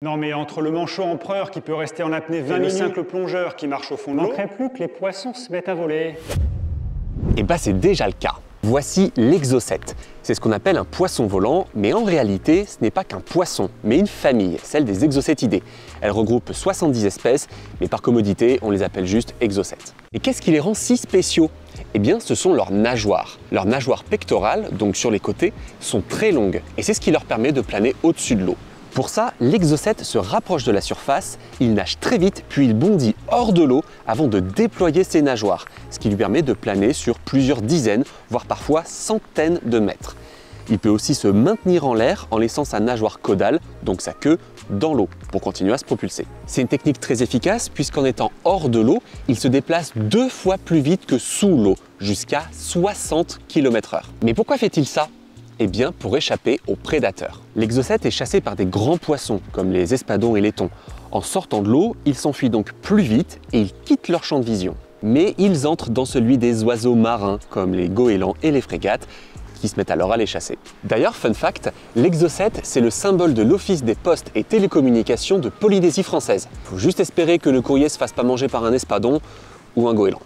Non mais entre le manchot empereur qui peut rester en apnée 20 minutes, le simple plongeur qui marche au fond de l'eau, il ne manquerait plus que les poissons se mettent à voler. Et bah c'est déjà le cas. Voici l'exocète. C'est ce qu'on appelle un poisson volant, mais en réalité, ce n'est pas qu'un poisson, mais une famille, celle des exocétidés. Elle regroupe 70 espèces, mais par commodité, on les appelle juste exocètes. Et qu'est-ce qui les rend si spéciaux? Eh bien, ce sont leurs nageoires. Leurs nageoires pectorales, donc sur les côtés, sont très longues, et c'est ce qui leur permet de planer au-dessus de l'eau. Pour ça, l'exocète se rapproche de la surface, il nage très vite, puis il bondit hors de l'eau avant de déployer ses nageoires, ce qui lui permet de planer sur plusieurs dizaines, voire parfois centaines de mètres. Il peut aussi se maintenir en l'air en laissant sa nageoire caudale, donc sa queue, dans l'eau pour continuer à se propulser. C'est une technique très efficace puisqu'en étant hors de l'eau, il se déplace 2 fois plus vite que sous l'eau, jusqu'à 60 km/h. Mais pourquoi fait-il ça ? Eh bien, pour échapper aux prédateurs. L'exocète est chassé par des grands poissons, comme les espadons et les thons. En sortant de l'eau, ils s'enfuient donc plus vite et ils quittent leur champ de vision. Mais ils entrent dans celui des oiseaux marins, comme les goélands et les frégates, qui se mettent alors à les chasser. D'ailleurs, fun fact, l'exocète, c'est le symbole de l'Office des postes et télécommunications de Polynésie française. Faut juste espérer que le courrier se fasse pas manger par un espadon ou un goéland.